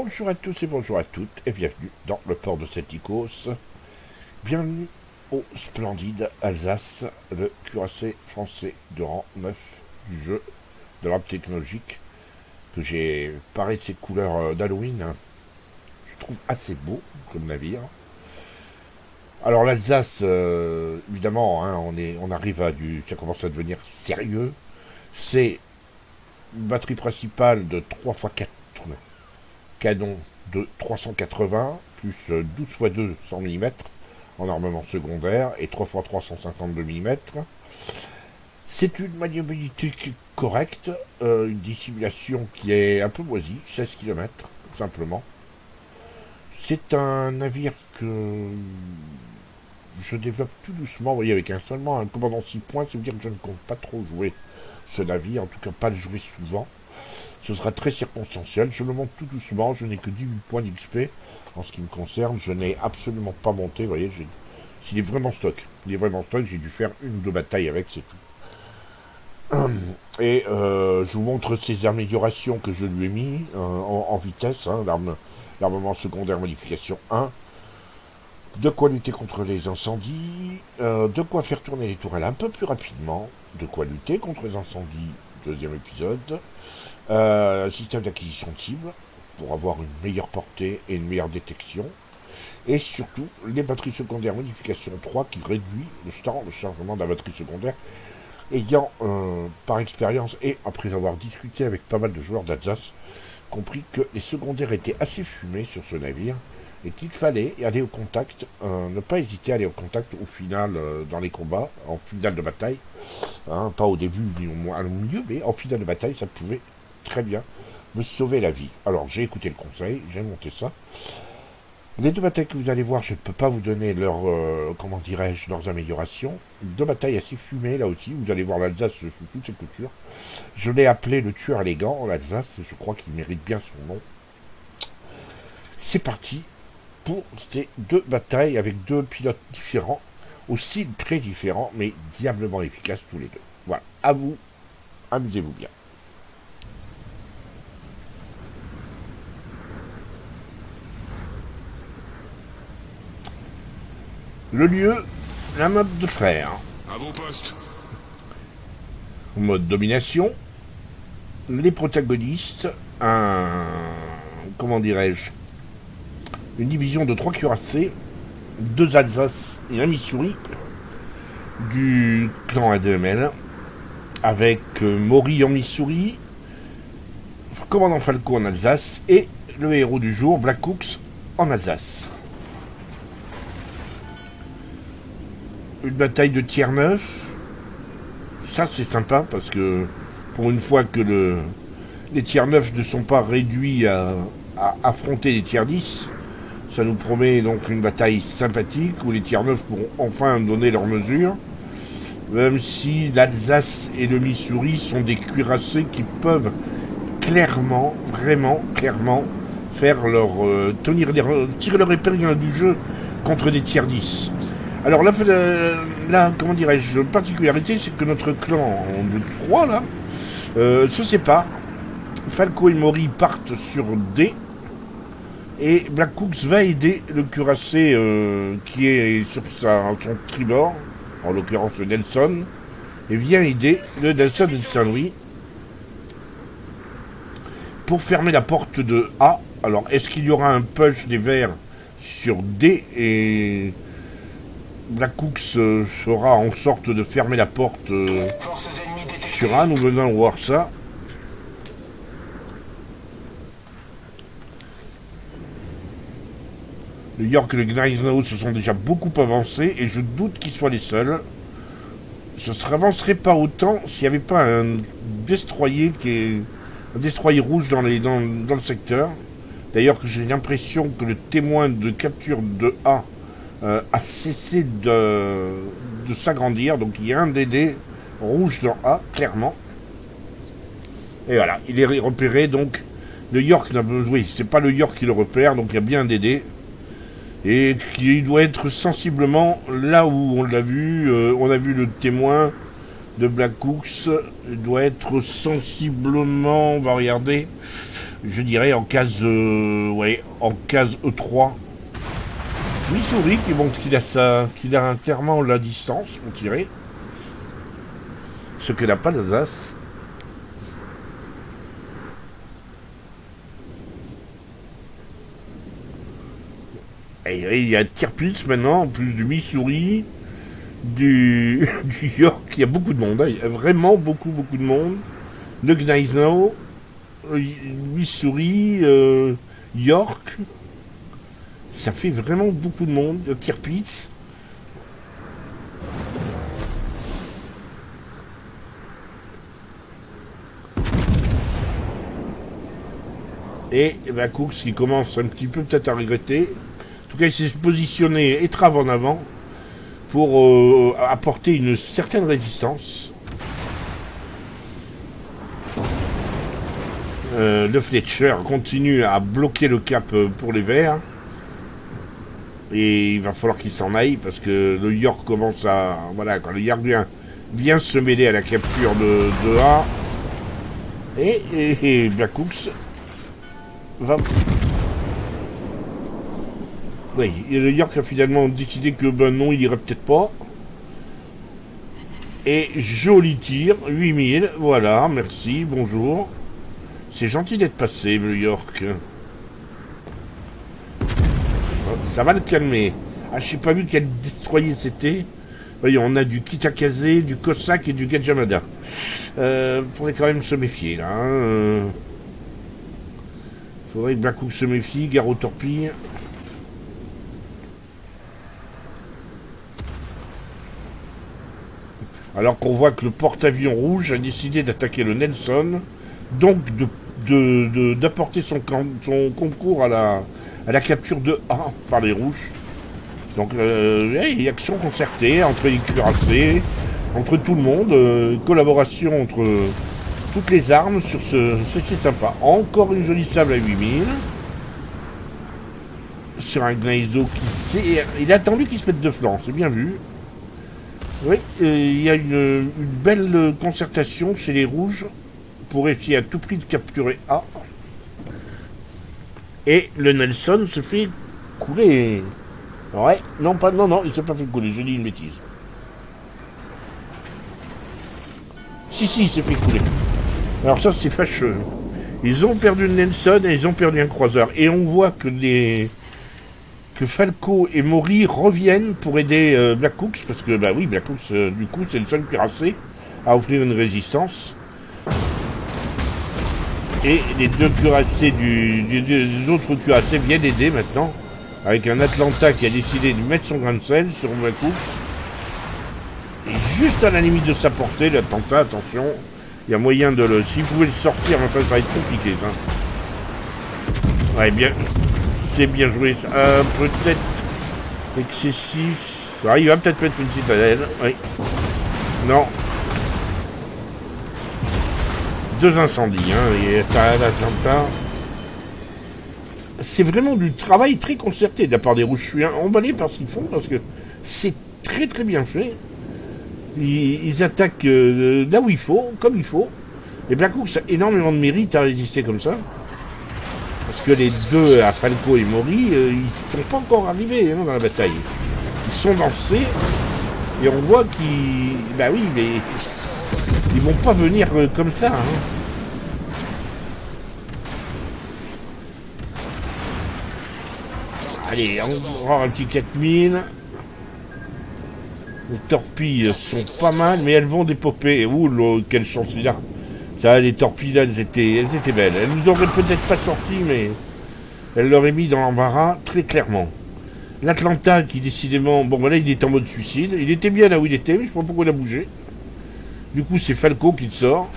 Bonjour à tous et bonjour à toutes et bienvenue dans le port de Celticos. Bienvenue au splendide Alsace, le cuirassé français de rang 9 du jeu de l'arbre technologique que j'ai paré de ses couleurs d'Halloween. Je trouve assez beau comme navire. Alors l'Alsace, évidemment, hein, on arrive à ça commence à devenir sérieux. C'est une batterie principale de 3x4 canon de 380 plus 12x2 100 mm en armement secondaire et 3x3 152 mm. C'est une maniabilité qui est correcte, une dissimulation qui est un peu moisie, 16 km simplement. C'est un navire que je développe tout doucement, vous voyez, avec seulement un commandant 6 points, ça veut dire que je ne compte pas trop jouer ce navire, en tout cas pas le jouer souvent. Ce sera très circonstanciel, je le monte tout doucement, je n'ai que 18 points d'XP en ce qui me concerne, je n'ai absolument pas monté, vous voyez, il est vraiment stock, j'ai dû faire une ou deux batailles avec, c'est tout. Et je vous montre ces améliorations que je lui ai mis en vitesse, hein, l'armement secondaire modification 1, de quoi lutter contre les incendies, de quoi faire tourner les tourelles un peu plus rapidement, de quoi lutter contre les incendies, deuxième épisode, système d'acquisition de cible, pour avoir une meilleure portée et une meilleure détection, et surtout les batteries secondaires modification 3 qui réduit le temps de chargement de la batterie secondaire, ayant par expérience et après avoir discuté avec pas mal de joueurs d'Alsace, compris que les secondaires étaient assez fumés sur ce navire, et qu'il fallait aller au contact, ne pas hésiter à aller au contact au final dans les combats, en finale de bataille, hein, pas au début ni au milieu, mais en finale de bataille, ça pouvait très bien me sauver la vie. Alors j'ai écouté le conseil, j'ai monté ça. Les deux batailles que vous allez voir, je ne peux pas vous donner comment dirais-je, leurs améliorations. Deux batailles assez fumées là aussi, vous allez voir l'Alsace sous toutes ses coutures. Je l'ai appelé le tueur élégant, l'Alsace, je crois qu'il mérite bien son nom. C'est parti pour ces deux batailles avec deux pilotes différents, au style très différent, mais diablement efficaces tous les deux. Voilà, à vous, amusez-vous bien. Le lieu, la mode de frère. À vos postes. Mode domination. Les protagonistes, comment dirais-je, une division de 3 cuirassés, 2 Alsace et un Missouri, du clan A2ML, avec Maury en Missouri, commandant Falco en Alsace, et le héros du jour, Black Hooks, en Alsace. Une bataille de tiers 9, ça c'est sympa, parce que pour une fois que les tiers 9 ne sont pas réduits à affronter les tiers 10, ça nous promet donc une bataille sympathique où les tiers 9 pourront enfin donner leurs mesures, même si l'Alsace et le Missouri sont des cuirassés qui peuvent clairement, vraiment clairement, faire tirer leur épingle du jeu contre des tiers 10. Alors la comment dirais-je, particularité, c'est que notre clan de 3 là se sépare. Falco et Maury partent sur D, et Black Hooks va aider le cuirassé qui est sur son tribord, en l'occurrence le Nelson, et vient aider le Nelson de Saint-Louis pour fermer la porte de A. Alors, est-ce qu'il y aura un push des Verts sur D, et Black Hooks fera en sorte de fermer la porte sur A? Nous venons voir ça. Le York et le Gneisenau se sont déjà beaucoup avancés, et je doute qu'ils soient les seuls. Ça ne avancerait pas autant s'il n'y avait pas un destroyer un destroyer rouge dans le secteur. D'ailleurs, que j'ai l'impression que le témoin de capture de A a cessé de s'agrandir, donc il y a un DD rouge dans A, clairement. Et voilà, il est repéré, donc le York, oui, c'est pas le York qui le repère, donc il y a bien un DD. Et qui doit être sensiblement là où on l'a vu, on a vu le témoin de Black Hooks, doit être sensiblement, on va regarder, je dirais en case ouais, en case E3. Missouri qui montre qu'il a clairement la distance, on dirait. Ce que n'a pas l'Alsace. Et il y a Tirpitz maintenant, en plus du Missouri, du York, il y a beaucoup de monde, hein. Il y a vraiment beaucoup de monde. Le Gneisenau, Missouri, York, ça fait vraiment beaucoup de monde. Le Tirpitz. Et bah, Cooks qui commence un petit peu peut-être à regretter. En tout cas, il s'est positionné étrave en avant pour apporter une certaine résistance. Le Fletcher continue à bloquer le cap pour les Verts. Et il va falloir qu'il s'en aille parce que le York commence à... Voilà, quand le York vient se mêler à la capture de A. Et Black Hooks va... Oui, et le York a finalement décidé que ben non, il irait peut-être pas. Et joli tir, 8000, voilà, merci, bonjour. C'est gentil d'être passé, le York. Ça va le calmer. Ah, je n'ai pas vu quel destroyer c'était. Voyons, on a du Kitakaze, du Cossack et du Gajamada. Faudrait quand même se méfier, là. Faudrait que Black Hawk se méfie, gare aux torpilles. Alors qu'on voit que le porte-avions rouge a décidé d'attaquer le Nelson, donc d'apporter son concours à la capture de A par les rouges. Donc il y a action concertée entre les cuirassés, entre tout le monde, collaboration entre toutes les armes sur c'est sympa. Encore une jolie sable à 8000. Sur un Gneisenau il a attendu qu'il se mette de flanc, c'est bien vu. Oui, il y a une belle concertation chez les rouges pour essayer à tout prix de capturer A. Et le Nelson se fait couler. Ouais, non, il s'est pas fait couler, je dis une bêtise. Si, il s'est fait couler. Alors ça, c'est fâcheux. Ils ont perdu le Nelson et ils ont perdu un croiseur. Et on voit que Falco et Maury reviennent pour aider Black Hawk, parce que, bah oui, Black Hawk, du coup, c'est le seul cuirassé à offrir une résistance. Et les deux cuirassés des autres cuirassés viennent aider maintenant, avec un Atlanta qui a décidé de mettre son grain de sel sur Black Hawk. Et juste à la limite de sa portée, l'Atlanta, attention, il y a moyen de le... S'il pouvait le sortir, enfin, ça va être compliqué, ça. Ouais, bien... C'est bien joué. Peut-être excessif. Ah, il va peut-être mettre une citadelle. Oui. Non. 2 incendies. Hein. Et l'Atlanta. C'est vraiment du travail très concerté de la part des rouges. Je suis emballé par ce qu'ils font parce que c'est très bien fait. Ils attaquent là où il faut, comme il faut. Et Black Hawk a énormément de mérite à résister comme ça. Parce que les deux, à Falco et Maury, ils ne sont pas encore arrivés hein, dans la bataille. Ils sont lancés et on voit qu'ils... Bah oui, mais ils vont pas venir comme ça. Hein. Allez, on va voir un petit 4000. Les torpilles sont pas mal, mais elles vont dépoper. Ouh, quelle chance il a. Ça, les torpilles, là, elles étaient belles. Elles nous auraient peut-être pas sorti, mais elles l'auraient mis dans l'embarras très clairement. L'Atlanta, qui décidément... Bon, voilà, il est en mode suicide. Il était bien là où il était, mais je sais pas pourquoi il a bougé. Du coup, c'est Falco qui le sort.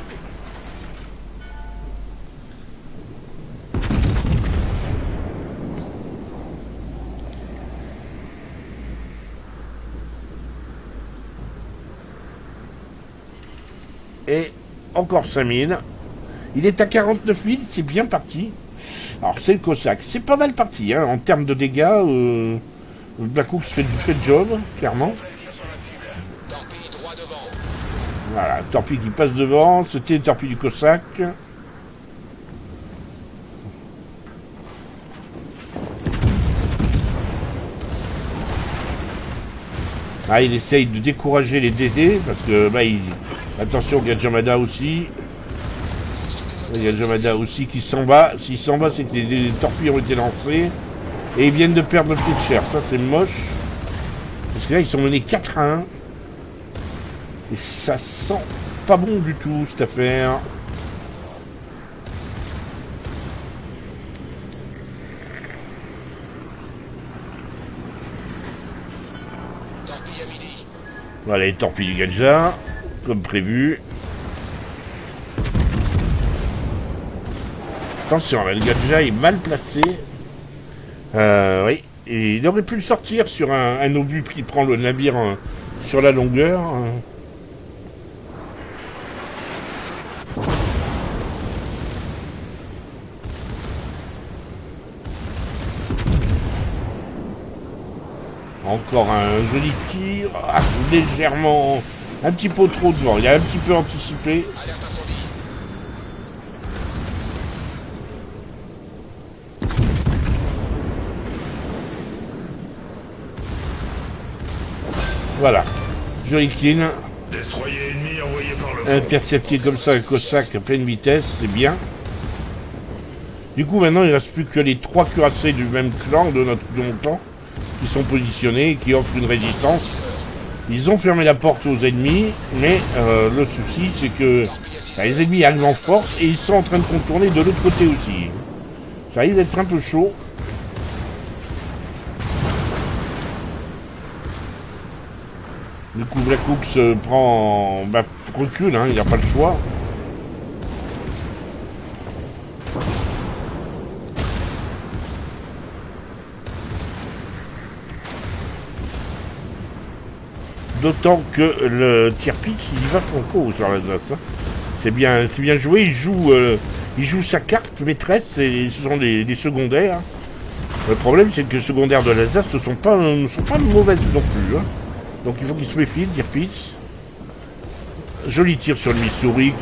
Et... encore 5000. Il est à 49 000, c'est bien parti. Alors c'est le Cossack, c'est pas mal parti hein, en termes de dégâts. Black Hawk fait le job, clairement. Voilà, torpille qui passe devant, c'était le torpille du Cossack. Ah, il essaye de décourager les DD, parce que, bah, attention, Gajamada aussi. Gajamada aussi qui s'en va. S'il s'en va, c'est que les torpilles ont été lancées. Et ils viennent de perdre le pied de chair. Ça, c'est moche. Parce que là, ils sont menés 4-1. Et ça sent pas bon du tout, cette affaire. Voilà les torpilles du Gadja, comme prévu. Attention, là, le Gadja est mal placé. Oui, et il aurait pu le sortir sur un obus qui prend le navire sur la longueur. Encore un joli tir, légèrement, un petit peu trop devant, il a un petit peu anticipé. Voilà, joli kill. Intercepté comme ça, un Cossack à pleine vitesse, c'est bien. Du coup, maintenant, il ne reste plus que les 3 cuirassés du même clan, de mon clan, qui sont positionnés et qui offrent une résistance. Ils ont fermé la porte aux ennemis, mais le souci, c'est que les ennemis arrivent en force et ils sont en train de contourner de l'autre côté aussi. Ça risque d'être un peu chaud. Du coup, Black Ops prend... recule, hein, il n'a pas le choix. D'autant que le Tirpitz, il va franco sur l'Alsace. Hein. C'est bien joué, il joue sa carte maîtresse, et ce sont les secondaires. Le problème, c'est que les secondaires de l'Alsace ne sont pas mauvaises non plus. Hein. Donc il faut qu'il se méfie, Tirpitz. Joli tir sur le Missouri,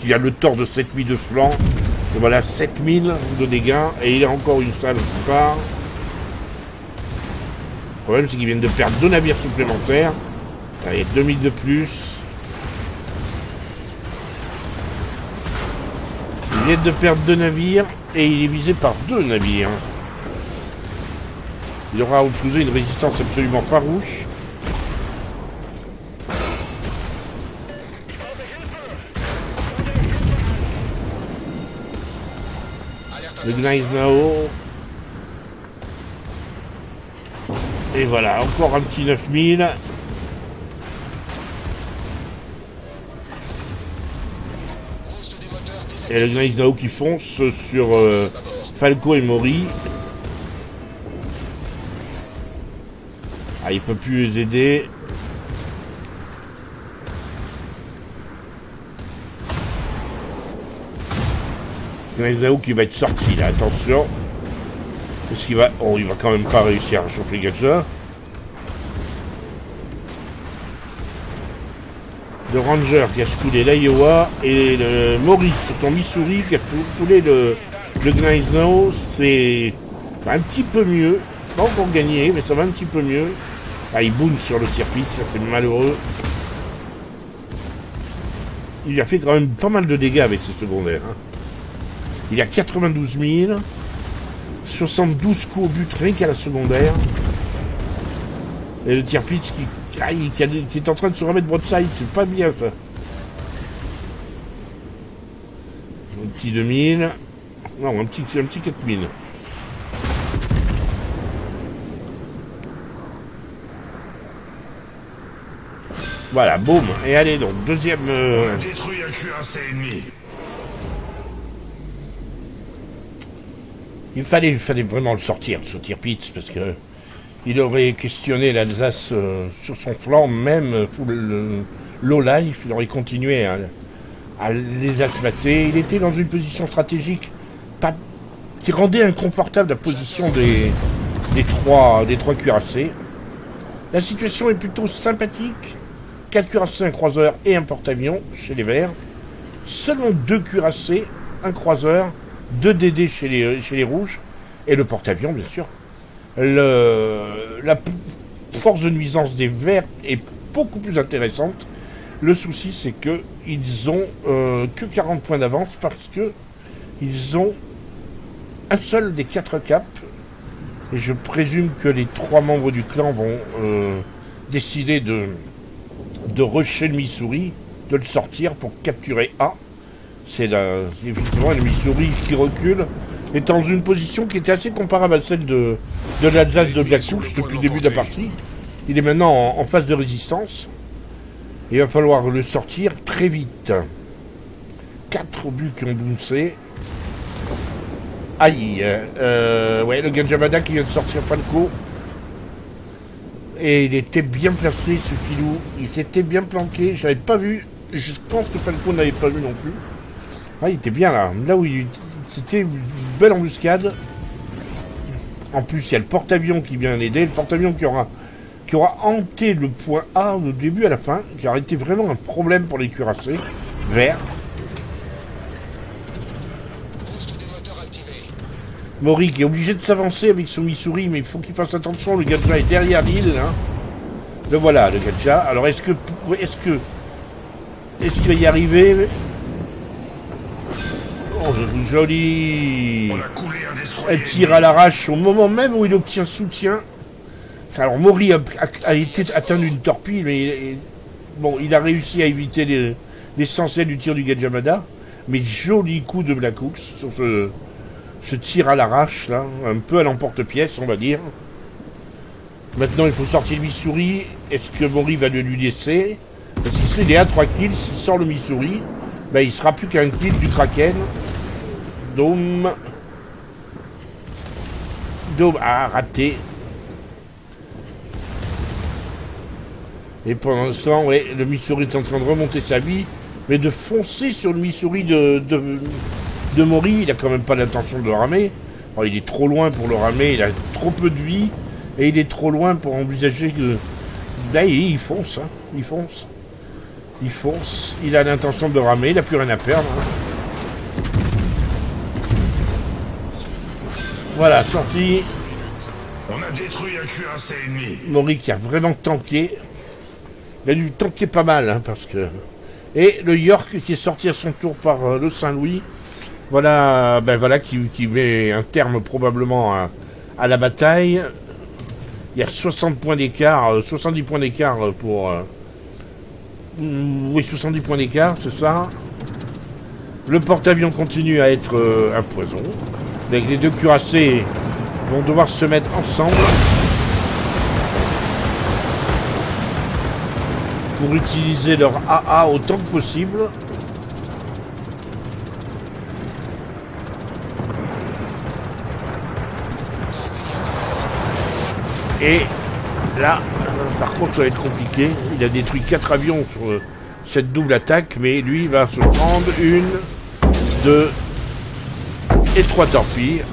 qui a le tort de 7000 de flanc. Et voilà, 7000 de dégâts, et il a encore une salle qui part. Le problème, c'est qu'ils viennent de perdre 2 navires supplémentaires. Allez, 2000 de plus. Ils viennent de perdre 2 navires et il est visé par 2 navires. Il aura opposé une résistance absolument farouche. Le Gneisenau. Et voilà, encore un petit 9000. Et le Gneisenau qui fonce sur Falco et Mori. Ah, il peut plus les aider. Gneisenau qui va être sorti là, attention. Qu'est-ce qu'il va... Oh, il va quand même pas réussir à chauffer Gadja. Le Ranger qui a coulé l'Iowa et le Maurice sur son Missouri qui a coulé le Gneisenau. C'est un petit peu mieux. Pas encore gagné, mais ça va un petit peu mieux. Ah, il boule sur le Tirpitz, ça c'est malheureux. Il a fait quand même pas mal de dégâts avec ses secondaires. Hein. Il a 92 000. 72 coups au but rien qu'à la secondaire. Et le Tirpitz qui est en train de se remettre broadside, c'est pas bien ça. Un petit 2000. Non, un petit 4000. Voilà, boum. Et allez donc, deuxième... On a détruit un cuirassé ennemi. Il fallait vraiment le sortir, ce Tirpitz, parce que il aurait questionné l'Alsace sur son flanc, même le low life, il aurait continué à les asmater. Il était dans une position stratégique qui rendait inconfortable la position des trois cuirassés. La situation est plutôt sympathique. 4 cuirassés, un croiseur et un porte-avions chez les Verts. Seulement 2 cuirassés, un croiseur, 2 DD chez les rouges, et le porte-avions, bien sûr. force de nuisance des Verts est beaucoup plus intéressante. Le souci, c'est que ils ont que 40 points d'avance parce que ils ont un seul des 4 caps. Et je présume que les 3 membres du clan vont décider de rusher le Missouri, de le sortir pour capturer A. C'est effectivement le Missouri qui recule, est dans une position qui était assez comparable à celle de l'Alsace de Blackouch depuis le début de la partie. Il est maintenant en phase de résistance. Il va falloir le sortir très vite. 4 buts qui ont bouncé. Aïe. Ouais, le Gajamada qui vient de sortir Falco. Et il était bien placé, ce filou. Il s'était bien planqué. Je l'avais pas vu. Je pense que Falco n'avait pas vu non plus. Ah, il était bien là. Là où c'était une belle embuscade. En plus, il y a le porte-avions qui vient l'aider. Le porte-avions qui aura hanté le point A du début à la fin. Qui aurait été vraiment un problème pour les cuirassés. Vert. Mori qui est obligé de s'avancer avec son Missouri, mais il faut qu'il fasse attention. Le Gadja est derrière l'île. Hein. Le voilà, le Gadja. Alors, est-ce qu'il va y arriver? Oh, joli. Elle tire à l'arrache au moment même où il obtient soutien. Enfin, alors, Mori a été atteint d'une torpille, mais bon, il a réussi à éviter l'essentiel du tir du Gajamada. Mais joli coup de Blackouch sur ce tir à l'arrache, là, un peu à l'emporte-pièce, on va dire. Maintenant, il faut sortir le Missouri. Est-ce que Mori va le lui laisser? Parce qu'il est à 3 kills. S'il sort le Missouri, ben, il sera plus qu'un kill du Kraken. Dôme. Ah, raté. Et pendant ce temps, ouais, le Missouri est en train de remonter sa vie, mais de foncer sur le Missouri de Mori. Il a quand même pas l'intention de le ramer. Alors, il est trop loin pour le ramer, il a trop peu de vie, et il est trop loin pour envisager que... Là, il fonce, hein. Il fonce. Il fonce, il a l'intention de ramer, il n'a plus rien à perdre. Hein. Voilà, sorti. On a détruit un cuirassé ennemi. Mori qui a vraiment tanké. Il a dû tanker pas mal, hein, parce que... Et le York qui est sorti à son tour par le Saint-Louis. Voilà, ben voilà qui met un terme probablement à la bataille. Il y a 60 points d'écart, 70 points d'écart pour... oui, 70 points d'écart, c'est ça. Le porte-avions continue à être un poison. Donc les deux cuirassés vont devoir se mettre ensemble pour utiliser leur AA autant que possible. Et là, par contre, ça va être compliqué. Il a détruit 4 avions sur cette double attaque, mais lui va se prendre 1, 2 et 3 torpilles.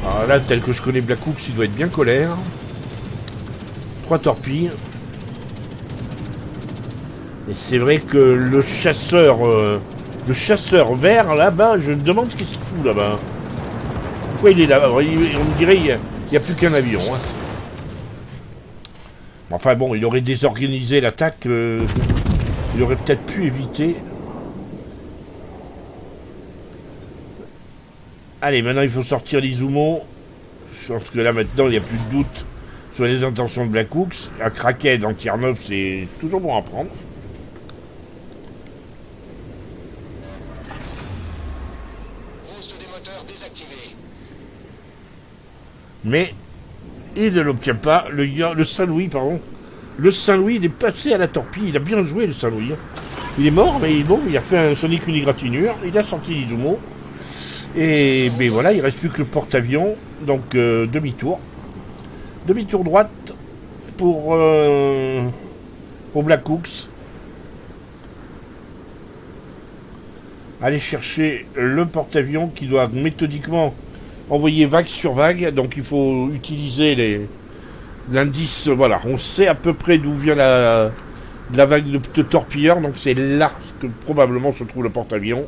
Alors là, tel que je connais Blackouch, il doit être bien colère. 3 torpilles. Et c'est vrai que le chasseur vert là-bas, je me demande ce qu'il fout là-bas. Pourquoi il est là-bas? On me dirait il n'y a plus qu'un avion. Hein. Enfin bon, il aurait désorganisé l'attaque. Il aurait peut-être pu éviter. Allez, maintenant il faut sortir l'Izumo. Je pense que là maintenant il n'y a plus de doute sur les intentions de Blackouch. Un Kraken en tir 9, c'est toujours bon à prendre. Mais il ne l'obtient pas. Le Saint-Louis, pardon. Le Saint-Louis, il est passé à la torpille. Il a bien joué, le Saint-Louis. Il est mort, mais bon, il a fait un Sonic Unigratinure. Il a sorti l'Izumo. Et ben voilà, il ne reste plus que le porte-avions. Donc, demi-tour. Demi-tour droite pour Blackouch. Aller chercher le porte-avions qui doit méthodiquement envoyer vague sur vague. Donc, il faut utiliser l'indice. Voilà, on sait à peu près d'où vient la vague de torpilleurs. Donc, c'est là que probablement se trouve le porte-avions.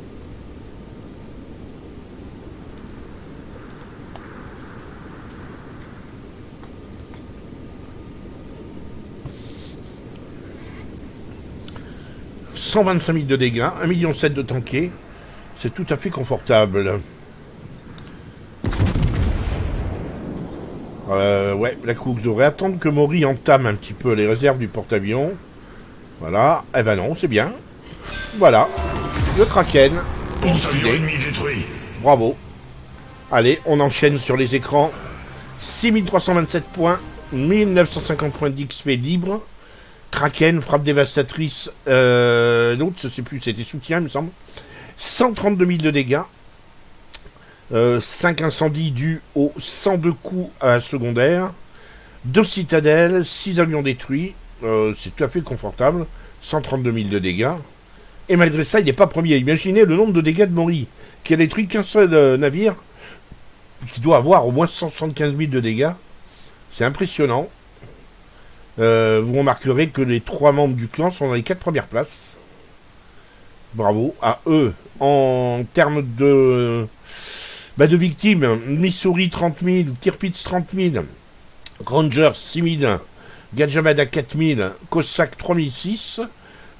125 000 de dégâts, 1,7 million de tanké. C'est tout à fait confortable. Ouais, la coupe, je devrais attendre que Maury entame un petit peu les réserves du porte-avions. Voilà. Eh ben non, c'est bien. Voilà. Le Kraken. Porte-avions ennemi détruit. Bravo. Allez, on enchaîne sur les écrans. 6327 points, 1950 points d'XP libre. Kraken, frappe dévastatrice. L'autre, je sais plus, c'était soutien, il me semble. 132 000 de dégâts. 5 incendies dus aux 102 coups à la secondaire. 2 citadelles, 6 avions détruits. C'est tout à fait confortable. 132 000 de dégâts. Et malgré ça, il n'est pas premier. Imaginez le nombre de dégâts de Maury, qui a détruit qu'un seul navire, qui doit avoir au moins 175 000 de dégâts. C'est impressionnant. Vous remarquerez que les 3 membres du clan sont dans les 4 premières places. Bravo à eux. En termes de victimes, Missouri 30 000, Tirpitz 30 000, Rangers 6 000, Gajamada 4 000, Cossack 3 600.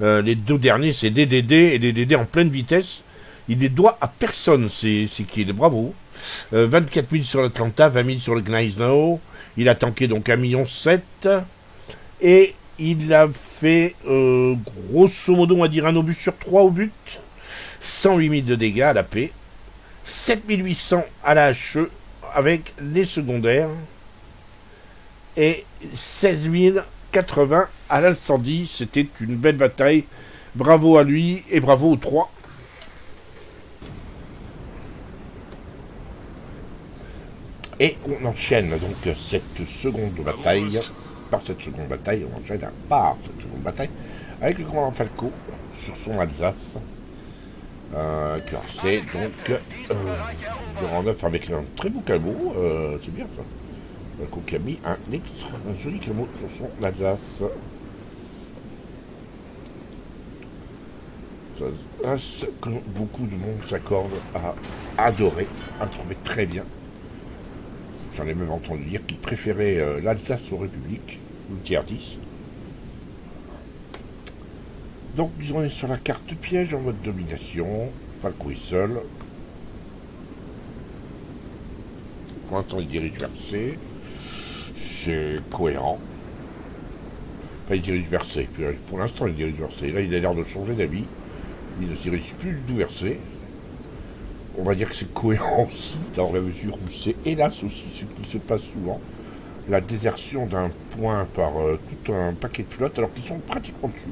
Les deux derniers, c'est DDD, et DDD en pleine vitesse. Il ne doit à personne, c'est qu'il est bravo. 24 000 sur l'Atlanta, 20 000 sur le Gneisenau. Il a tanké donc 1,7 million. Et il a fait, grosso modo, on va dire un obus sur 3 au but. 108 000 de dégâts à la paix. 7 800 à la HE avec les secondaires. Et 16 080 à l'incendie. C'était une belle bataille. Bravo à lui et bravo aux 3. Et on enchaîne donc cette seconde bataille. Par cette seconde bataille, on enchaîne par cette seconde bataille avec le commandant Falco sur son Alsace. C'est donc durant 9 avec un très beau camo. C'est bien ça. Falco qui a mis un joli camo sur son Alsace. Ça, que beaucoup de monde s'accorde à adorer, à trouver très bien. J'en ai même entendu dire qu'il préférait l'Alsace aux Républiques, ou tiers 10. Donc, on est sur la carte piège en mode domination. Falco est seul. Pour l'instant, il dirige vers C. C'est cohérent. Enfin, il dirige vers C. Pour l'instant, il dirige vers C. Là, il a l'air de changer d'avis. Il ne dirige plus du tout vers C. On va dire que c'est cohérent aussi, dans la mesure où c'est hélas aussi ce qui se passe souvent, la désertion d'un point par tout un paquet de flottes, alors qu'ils sont pratiquement dessus.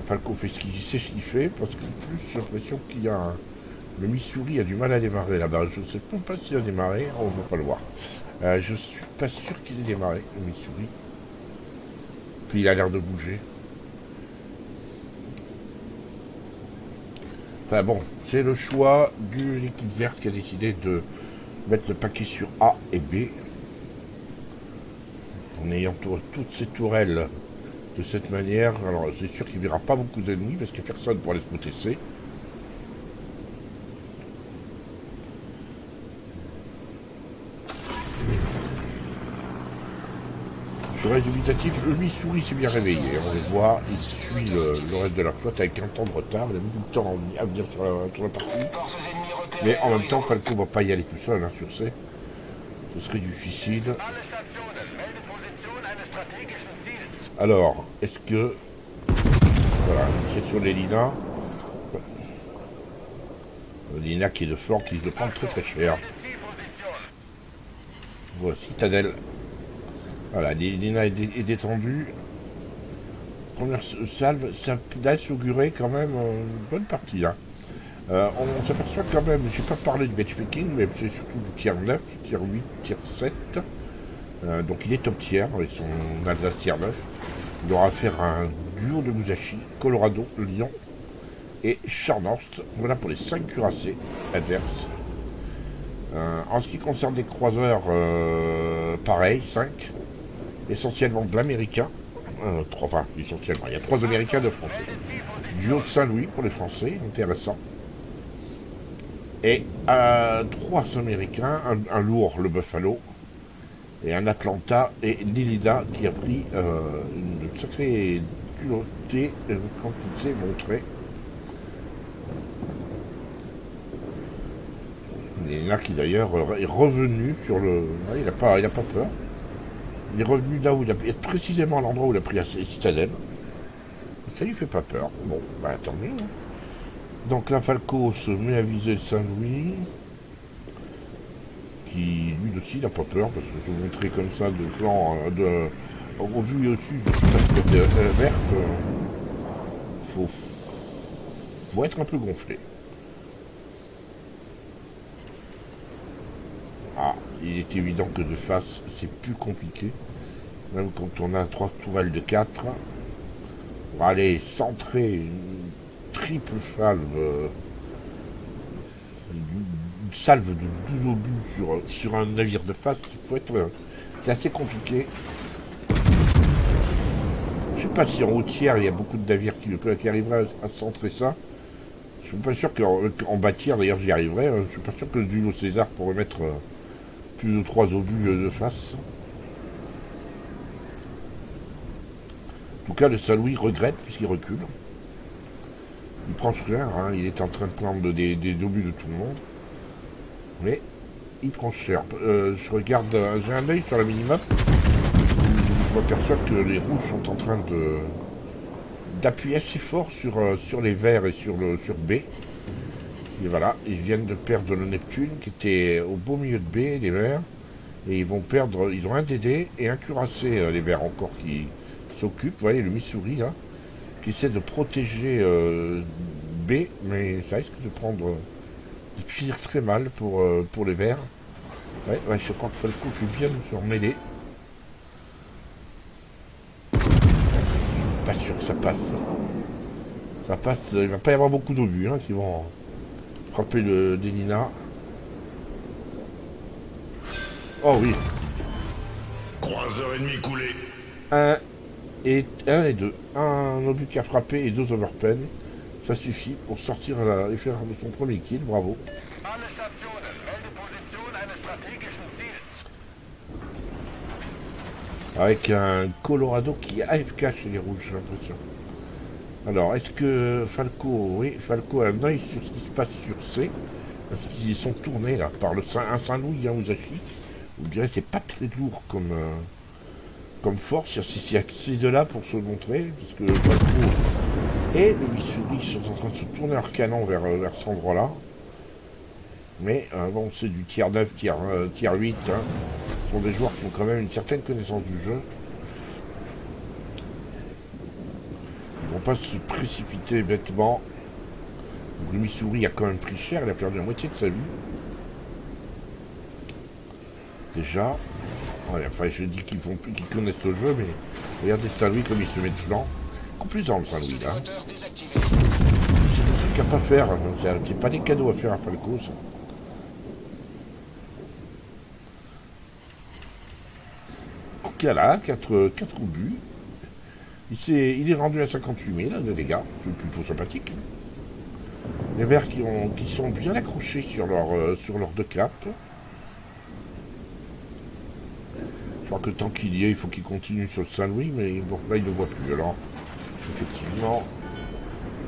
Falco fait ce qu'il sait ce qu'il fait, parce qu'en plus j'ai l'impression qu'il y a le Missouri a du mal à démarrer là-bas. Je ne sais même pas s'il a démarré, on ne va pas le voir. Je suis pas sûr qu'il ait démarré, le Missouri. Puis il a l'air de bouger. Enfin bon, c'est le choix de l'équipe verte qui a décidé de mettre le paquet sur A et B. En ayant toutes ces tourelles de cette manière. Alors c'est sûr qu'il ne verra pas beaucoup d'ennemis parce qu'il n'y a personne pour aller se monter C. Je reste dubitatif, le Missouri s'est bien réveillé, on le voit, il suit le reste de la flotte avec un temps de retard, il a mis du temps à venir sur la partie. Mais en même temps, Falco ne va pas y aller tout seul sur C. Ce serait du suicide. Alors, est-ce que... Voilà, c'est sur les Lina. Lina qui est de flanc, qui se prend très très cher. Voilà, citadelle. Voilà, Lina est détendue. Première salve, ça laisse augurer quand même une bonne partie. Hein. On s'aperçoit quand même, je n'ai pas parlé de matchmaking, mais c'est surtout du tiers 9, tiers 8, tiers 7. Donc il est top tiers avec son Alsace tiers 9. Il aura affaire à un duo de Musashi, Colorado, Lyon et Scharnhorst. Voilà pour les 5 cuirassés adverses. En ce qui concerne les croiseurs, pareil, 5. Essentiellement de l'américain. Enfin, essentiellement, il y a 3 américains, 2 français. Duo de Saint-Louis pour les français, intéressant. Et 3 américains, un lourd, le Buffalo, et un Atlanta, et l'Illida qui a pris une sacrée culotté quand il s'est montré. Il y en a qui d'ailleurs est revenu sur le... Ouais, il a pas peur. Il est revenu là où il a... précisément à l'endroit où il a pris la citadelle. Ça lui fait pas peur. Bon, bah tant mieux. Hein. Donc là, Falco se met à viser Saint-Louis. Qui lui aussi n'a pas peur, parce que se montrer comme ça de flanc, au vu et au sud de toute la flotte verte, faut être un peu gonflé. Ah, il est évident que de face, c'est plus compliqué. Même quand on a 3 tourelles de 4, pour aller centrer une triple salve de 12 obus sur un navire de face, c'est assez compliqué. Je sais pas si en haut tiers il y a beaucoup de navires qui arriveraient à centrer ça. Je suis pas sûr qu'en bas tiers d'ailleurs j'y arriverai. Je suis pas sûr que le Jules César pourrait mettre plus de 3 obus de face. En tout cas, le Saint-Louis regrette puisqu'il recule. Il prend cher, hein, il est en train de prendre des obus de tout le monde. Mais il prend cher. Je regarde, j'ai un œil sur la minimap. Je m'aperçois que les rouges sont en train d'appuyer assez fort sur les verts et sur B. Et voilà, ils viennent de perdre le Neptune qui était au beau milieu de B, les verts. Et ils vont perdre, ils ont un DD et un cuirassé, les verts encore qui s'occupent. Vous voyez le Missouri là, qui essaie de protéger B, mais ça risque de prendre... de finir très mal pour les verts. Ouais, je crois que Falco fait bien de se remêler. Je suis pas sûr que ça passe. Ça passe, il va pas y avoir beaucoup d'obus hein, qui vont frapper le Denina. Oh oui. Croiseur ennemi coulé. Un et deux. Un obus qui a frappé et 2 overpen. Ça suffit pour sortir et faire son premier kill, bravo. Avec un Colorado qui est AFK chez les rouges, j'ai l'impression. Alors, est-ce que Falco... Oui, Falco a un œil sur ce qui se passe sur C. Parce qu'ils sont tournés là par un Saint-Louis et un Musashi. Vous direz c'est pas très lourd comme force. C'est ces deux-là pour se montrer. Puisque Falco et le Missouri sont en train de se tourner leur canon vers cet endroit-là. Mais bon, c'est du tiers 9, tiers 8. Hein. Ce sont des joueurs qui ont quand même une certaine connaissance du jeu. Ils ne vont pas se précipiter bêtement. Donc, le Missouri a quand même pris cher, il a perdu la moitié de sa vie. Déjà. Ouais, enfin, je dis qu'ils connaissent le jeu, mais regardez Saint-Louis comme il se met de flanc. Complaisant le Saint-Louis là. C'est des trucs à pas faire. C'est pas des cadeaux à faire à Falco. Ça. Là, 4 obus. Il est rendu à 58 000 de dégâts. C'est plutôt sympathique. Les verts qui sont bien accrochés sur leur 2 claps. Je crois que tant qu'il y est, il faut qu'il continue sur le Saint-Louis, mais bon, là il ne voit plus. Alors, effectivement,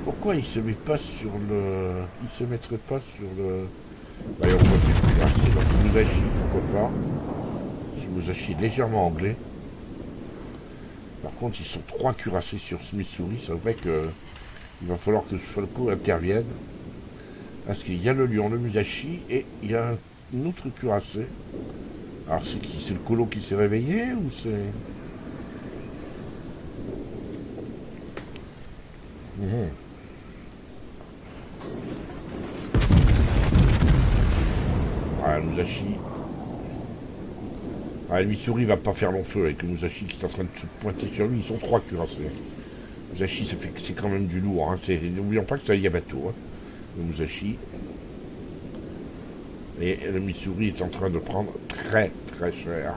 pourquoi il se met pas sur le... Il se mettrait pas sur le... Bah, on voit plus c'est dans le Musashi, pourquoi pas. Musashi est légèrement anglais. Par contre, ils sont 3 cuirassés sur ce Missouri. C'est vrai que il va falloir que Falco intervienne. Parce qu'il y a le lion, le Musashi, et il y a un autre cuirassé. Alors c'est qui? C'est le colo qui s'est réveillé ou c'est... Voilà, Musashi. Ah, le Missouri va pas faire long feu avec le Musashi qui est en train de se pointer sur lui. Ils sont 3 cuirassés. Musashi, c'est quand même du lourd. Hein. N'oublions pas que c'est un Yamato. Hein. Le Musashi. Et le Missouri est en train de prendre très très cher.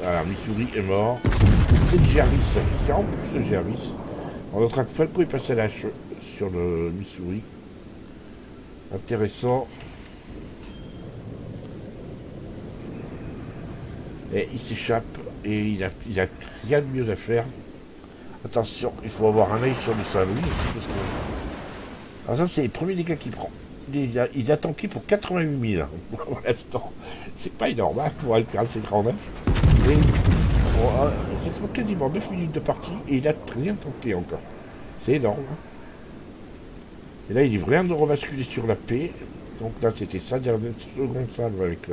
Voilà, Missouri est mort. C'est le Jervis. C'est en plus le Jervis. On notera que Falco est passé à la hache sur le Missouri. Intéressant. Et il s'échappe et il a rien de mieux à faire. Attention, il faut avoir un œil sur le Saint-Louis. Alors ça, c'est les premiers dégâts qu'il prend. Il a tanké pour 88 000 pour l'instant. C'est pas énorme hein, pour le cuirassé 39. Et c'est quasiment 9 minutes de partie et il a rien tanké encore. C'est énorme. Hein. Et là, il vient de rebasculer sur la paix. Donc là, c'était sa dernière seconde salve avec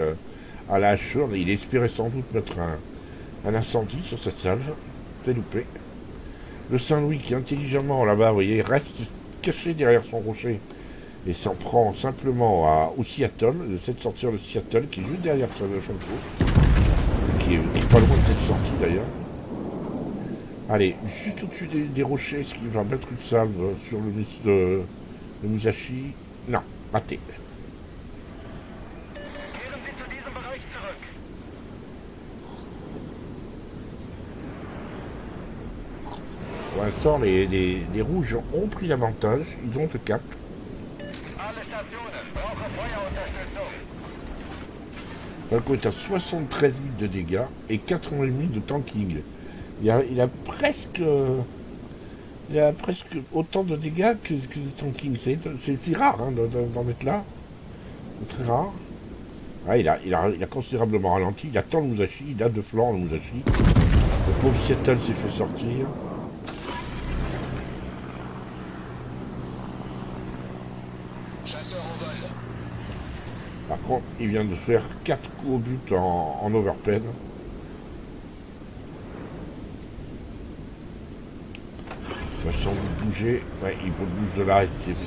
à la hache. Il espérait sans doute mettre un incendie sur cette salve. C'est loupé. Le Saint-Louis qui intelligemment là-bas, vous voyez, reste caché derrière son rocher et s'en prend simplement au Seattle, essaie de sortir le Seattle qui est juste derrière Falco, qui est pas loin de cette sortie d'ailleurs. Allez, juste au-dessus des rochers, est-ce qu'il va mettre une salve sur le Musashi? Non, raté. Pour l'instant, les rouges ont pris l'avantage, ils ont le cap. Falco est à 73 000 de dégâts et 80 000 de tanking. Il a presque autant de dégâts que de tanking. C'est rare hein, d'en être là. C'est très rare. Ah, il a considérablement ralenti. Il attend le Musashi. Il a deux flancs le Musashi. Le pauvre Seattle s'est fait sortir. Par contre, il vient de faire 4 coups au but en overpen. Il va sans doute bouger. Ouais, il bouge de là.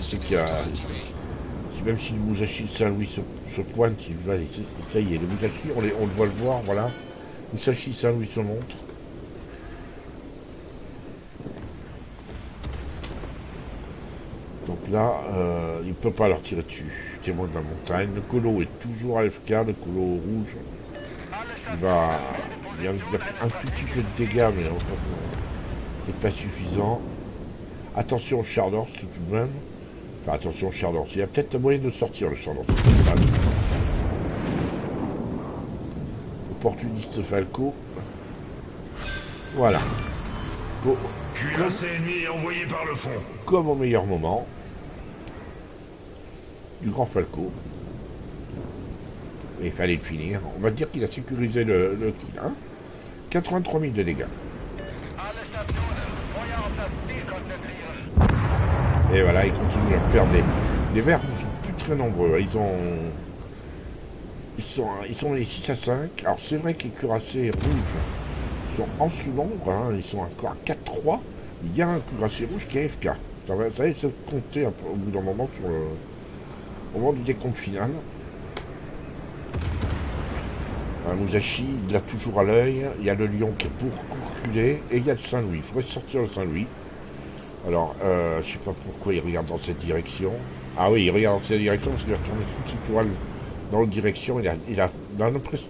C'est qu'il y a... Même si le Musashi Saint-Louis se pointe, ça y est, le Musashi, on le voit le voir, voilà. Musashi Saint-Louis se montre. Donc là, il ne peut pas leur tirer dessus. Témoin de la montagne. Le colo est toujours à FK, le colo rouge. Il a un tout petit peu de dégâts, mais c'est pas suffisant. Attention au char d'or, tout de même. Enfin, attention au char d'or. Il y a peut-être moyen de sortir le char d'or. Opportuniste Falco. Voilà. Cuirassé ennemi envoyé par le fond. Comme au meilleur moment du grand Falco. Et il fallait le finir. On va dire qu'il a sécurisé le kill. Hein. 83 000 de dégâts. Et voilà, ils continuent à perdre des verts plus très nombreux. Ils sont les 6 à 5. Alors c'est vrai que les cuirassés rouges sont en sous l'ombre, hein, ils sont encore à 4-3. Il y a un cuirassé rouge qui est AFK. Ça va se compter un peu, au bout d'un moment au moment du décompte final. Musashi, il l'a toujours à l'œil. Il y a le lion qui est pour reculer. Et il y a le Saint-Louis. Il faudrait sortir le Saint-Louis. Alors, je sais pas pourquoi il regarde dans cette direction. Ah oui, il regarde dans cette direction parce qu'il va retourner sous le toile dans l'autre direction. Il a l'impression.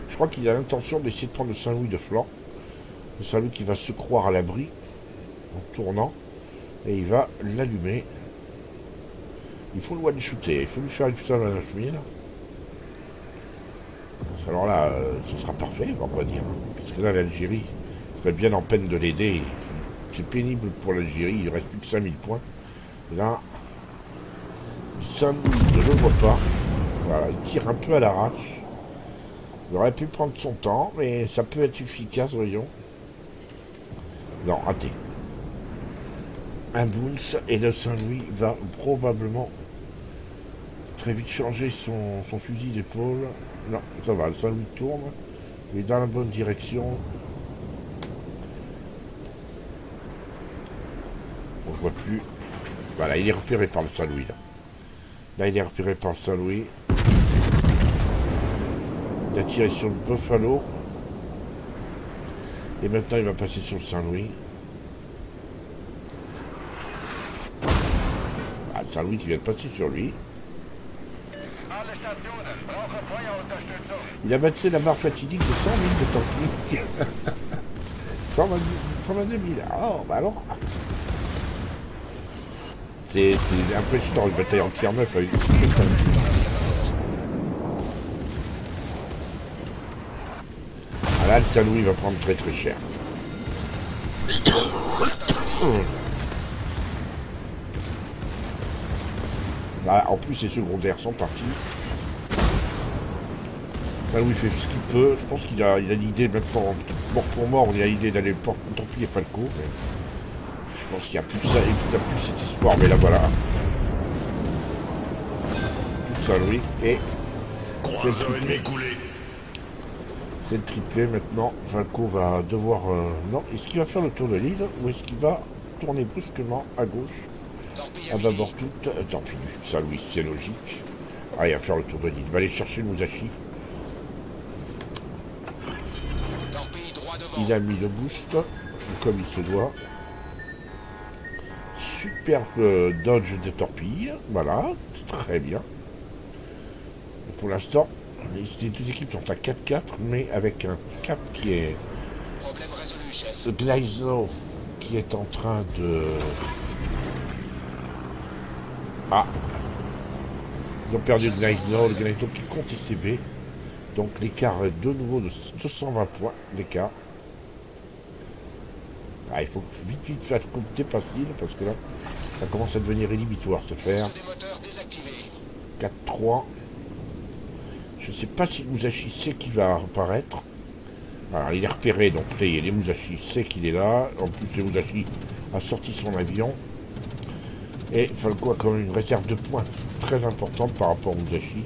Je crois qu'il a l'intention d'essayer de prendre le Saint-Louis de flanc. Le Saint-Louis qui va se croire à l'abri en tournant. Et il va l'allumer. Il faut le one-shooter. Il faut lui faire une fusée à 9 000. Alors là, ce sera parfait, on va dire. Parce que là, l'Algérie serait bien en peine de l'aider. C'est pénible pour l'Algérie. Il ne reste plus que 5000 points. Et là, Saint-Louis ne le voit pas. Voilà, il tire un peu à l'arrache. Il aurait pu prendre son temps, mais ça peut être efficace, voyons. Non, raté. Un bounce et le Saint-Louis va probablement très vite changer son fusil d'épaule. Non, ça va, le Saint-Louis tourne. Il est dans la bonne direction. On ne voit plus. Voilà, il est repéré par le Saint-Louis là. Là, il est repéré par le Saint-Louis. Il a tiré sur le Buffalo. Et maintenant, il va passer sur le Saint-Louis. Ah, le Saint-Louis qui vient de passer sur lui. Il a battu la barre fatidique de 100 000 de tanking. 122 000. Oh, bah alors. C'est impressionnant, une bataille en tiers 9 avec Là, le Saint-Louis va prendre très très cher. Là, en plus, les secondaires sont partis. Saint-Louis fait ce qu'il peut. Je pense qu'il a l'idée, même mort pour mort, il a l'idée d'aller torpiller Falco. Mais je pense qu'il n'y a plus de ça, il n'y a plus cet espoir. Mais là, voilà. Tout Saint-Louis. Et c'est le triplé maintenant. Falco va devoir... non, est-ce qu'il va faire le tour de l'île ou est-ce qu'il va tourner brusquement à gauche? Ah, d'abord tout... Tant pis, Saint-Louis, c'est logique. Ah, il va faire le tour de l'île. Il va aller chercher le Musashi. Il a mis le boost, comme il se doit. Superbe dodge des torpilles. Voilà, très bien. Pour l'instant, les deux équipes sont à 4-4, mais avec un cap qui est... Le Gleisno qui est en train de... Ah, ils ont perdu le Gleisno qui compte STB. Donc l'écart est de nouveau de 220 points d'écart. Ah, il faut vite faire compter facile parce que là, ça commence à devenir rédhibitoire se faire. 4-3. Je ne sais pas si Musashi sait qu'il va apparaître. Alors il est repéré, donc les Musashi sait qu'il est là. En plus, les Musashi a sorti son avion. Et Falco a quand même une réserve de points très importante par rapport au Musashi.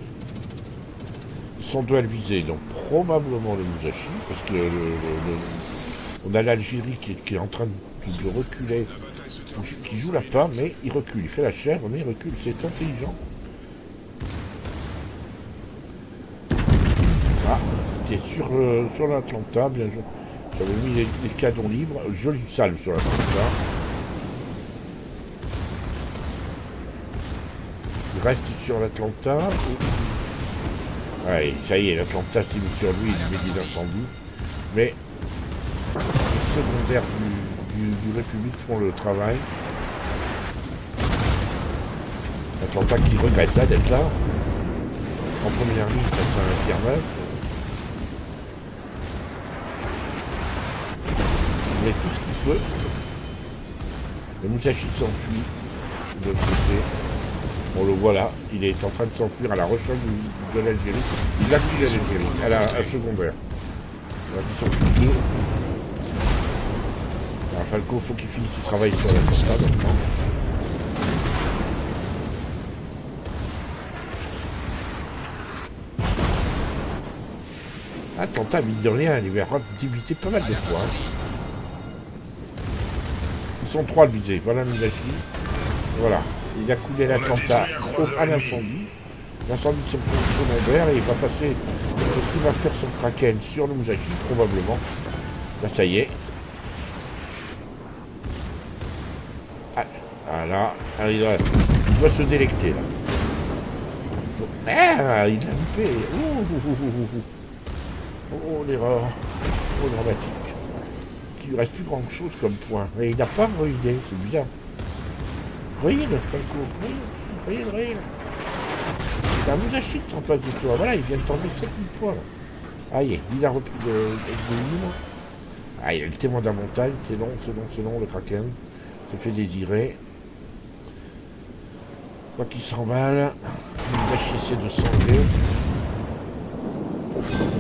Ils sont duel visés, donc probablement le Musashi, parce que on a l'Algérie qui est en train de reculer, qui joue la part, mais il recule, il fait la chèvre, mais il recule, c'est intelligent. Ah, c'était sur l'Atlanta, bien joué. J'avais mis les canons libres, jolie salve sur l'Atlanta. Il reste sur l'Atlanta. Ouais, ça y est, l'Atlanta s'est mis sur lui, il met des incendies. Mais les secondaires du République font le travail. L'Atlanta qui regrette d'être là. En première ligne face à un tiers neuf. Il met tout ce qu'il peut. Le Musashi s'enfuit de l'autre côté. On le voit là, il est en train de s'enfuir à la recherche de l'Algérie. Il a pris l'Algérie, à la secondaire. Il s'enfuit deux. Alors Falco, il faut qu'il finisse son travail sur la Costa maintenant. Atlanta, mine de rien, il va diviser pas mal de fois. Ils sont trois le visés. Voilà Musashi. Voilà. Il a coulé l'Atlanta à l'incendie. L'incendie de son secondaire et il va passer. Est-ce qu'il va faire son Kraken sur le Musashi? Probablement. Là, ça y est. Ah là, il doit se délecter là. Ah, il a loupé. Oh, l'erreur. Oh, dramatique. Il lui reste plus grand chose comme point. Et il n'a pas ruiné, c'est bien. Voyez le Falco, voyez. C'est un Musashi en face de toi. Voilà, il vient de tomber 7000 points là. Ah, il a repris de libre. Ah, il a le témoin de la montagne, c'est long, le Kraken. Se fait désirer. Quoi qu'il s'emballe, Musashi essaie de s'enlever.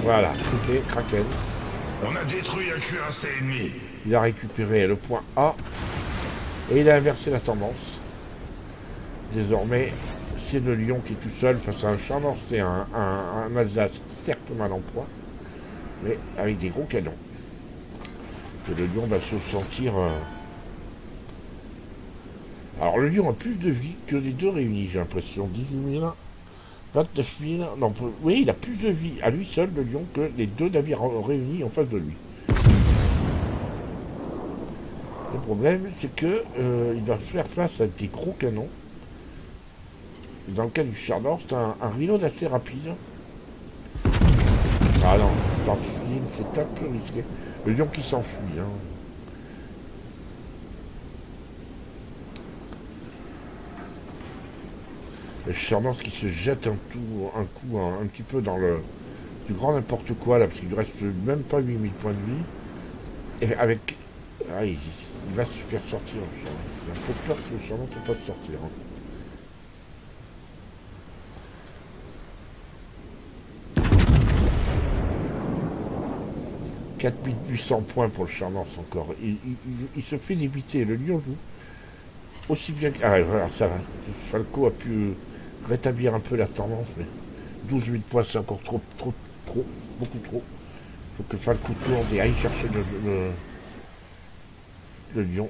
Voilà, c'est fait, Kraken. On a détruit un cuirassé ennemi. Il a récupéré le point A. Et il a inversé la tendance. Désormais, c'est le Lion qui est tout seul face à un Charnor, c'est un Alsace certes mal en point, mais avec des gros canons. Et le Lion va se sentir... Alors le Lion a plus de vie que les deux réunis, j'ai l'impression. 18 000, 29 000... Non, oui, il a plus de vie à lui seul, le Lion, que les deux navires réunis en face de lui. Le problème, c'est que il va faire face à des gros canons. Dans le cas du Charnor, c'est un reload assez rapide. Ah non, c'est un peu risqué. Le Lion qui s'enfuit. Hein. Le Charnor qui se jette un coup un petit peu dans le du grand n'importe quoi là, parce qu'il ne reste même pas 8000 points de vie. Et avec... Ah, il va se faire sortir le Charlot. J'ai un peu peur que le Charlot ne peut pas se sortir. Hein. « 4800 points pour le Charlot encore. Il se fait débiter. Le Lion joue aussi bien que... Ah, voilà, ça va. Falco a pu rétablir un peu la tendance, mais 12 000 points, c'est encore trop, beaucoup trop. Il faut que Falco tourne et aille chercher le lion.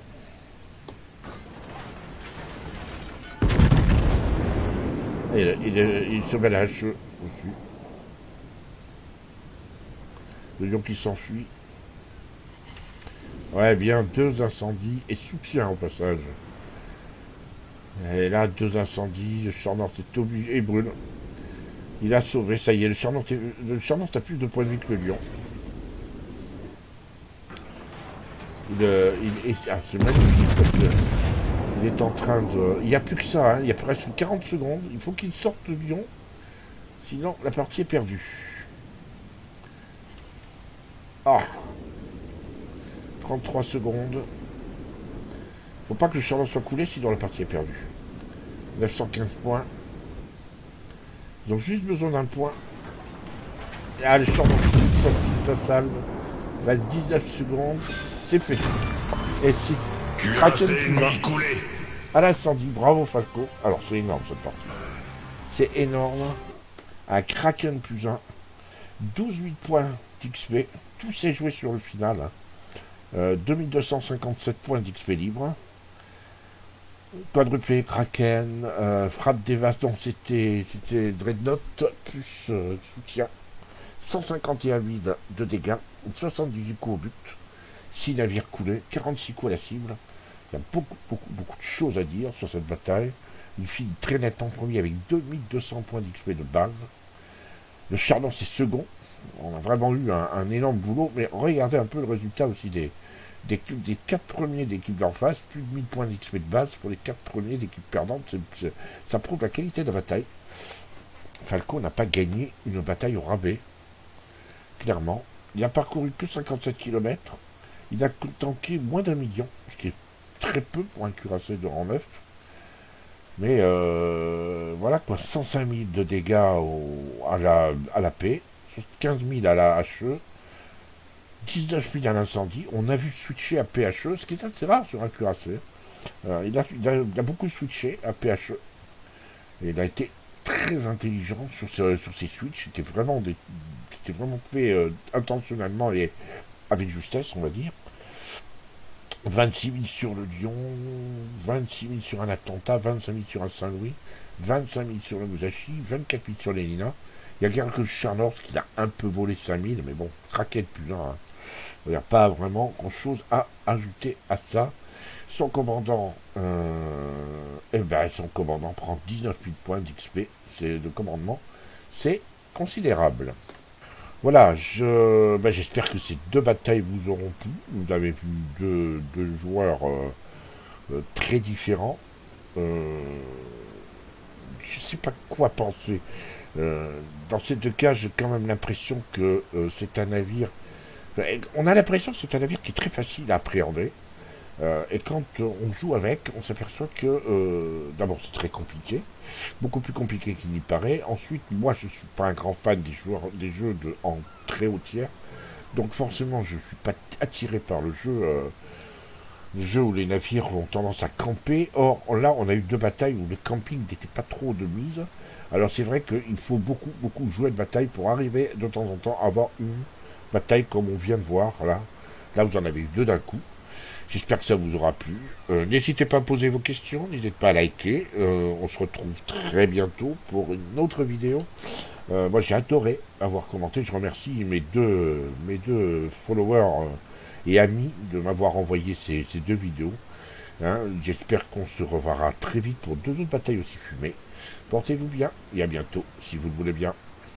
Et il se met à la hache aussi. Le lion qui s'enfuit. Ouais, bien, 2 incendies et soutien au passage. Et là, 2 incendies, le Charnort est obligé, et brûle. Il a sauvé, ça y est, le Charnort a plus de points de vie que le lion. C'est magnifique parce que il est en train de... Il n'y a plus que ça, hein, il y a presque 40 secondes. Il faut qu'il sorte le lion, sinon la partie est perdue. Ah, 33 secondes. Faut pas que le Charlot soit coulé, sinon la partie est perdue. 915 points. Ils ont juste besoin d'un point. Ah, le Charlot sorti de sa salve. Il reste 19 secondes. C'est fait. Et si Kraken coulé à l'incendie, bravo Falco. Alors c'est énorme cette partie. C'est énorme. Un Kraken +1. 12 000 points d'XP. Tout s'est joué sur le final. Hein. 2257 points d'XP libre. Quadruplé Kraken. Frappe dévastation. C'était Dreadnought plus soutien. 151 000 de dégâts. 78 coups au but. 6 navires coulés. 46 coups à la cible. Il y a beaucoup de choses à dire sur cette bataille. Il finit très nettement premier avec 2200 points d'XP de base. Le Chardon, c'est second. On a vraiment eu un énorme boulot. Mais regardez un peu le résultat aussi des 4 premiers d'équipe d'en face. Plus de 1000 points d'XP de base pour les 4 premiers d'équipe perdante. Ça prouve la qualité de la bataille. Falco n'a pas gagné une bataille au rabais. Clairement. Il a parcouru que 57 km. Il a tanké moins d'1 million. Ce qui est très peu pour un cuirassé de rang 9. Mais voilà quoi, 105 000 de dégâts à la paix, 15 000 à la HE, 19 000 à l'incendie. On a vu switcher à PHE, ce qui est assez rare sur un cuirassé. Il a beaucoup switché à PHE. Et il a été très intelligent sur ses switches. C'était vraiment fait intentionnellement et avec justesse, on va dire. 26 000 sur le Lion, 26 000 sur un attentat, 25 000 sur un Saint-Louis, 25 000 sur le Musashi, 24 000 sur l'Elina. Il y a quelques Charnors qui a un peu volé 5 000, mais bon, Kraken +1. Hein. Il n'y a pas vraiment grand-chose à ajouter à ça. Son commandant, son commandant prend 19 000 points d'XP. C'est de commandement. C'est considérable. Voilà, j'espère que ces 2 batailles vous auront plu. Vous avez vu deux joueurs très différents. Je ne sais pas quoi penser. Dans ces 2 cas, j'ai quand même l'impression que c'est un navire... On a l'impression que c'est un navire qui est très facile à appréhender. Et quand on joue avec, on s'aperçoit que d'abord c'est très compliqué, beaucoup plus compliqué qu'il n'y paraît. Ensuite, moi je ne suis pas un grand fan des jeux en très haut tiers, donc forcément je ne suis pas attiré par le jeu où les navires ont tendance à camper. Or là on a eu 2 batailles où le camping n'était pas trop de mise. Alors c'est vrai qu'il faut beaucoup jouer de bataille pour arriver de temps en temps à avoir une bataille comme on vient de voir. Là vous en avez eu 2 d'un coup. J'espère que ça vous aura plu. N'hésitez pas à poser vos questions, n'hésitez pas à liker. On se retrouve très bientôt pour une autre vidéo. Moi j'ai adoré avoir commenté. Je remercie mes deux followers et amis de m'avoir envoyé ces 2 vidéos. Hein, j'espère qu'on se reverra très vite pour 2 autres batailles aussi fumées. Portez-vous bien et à bientôt si vous le voulez bien.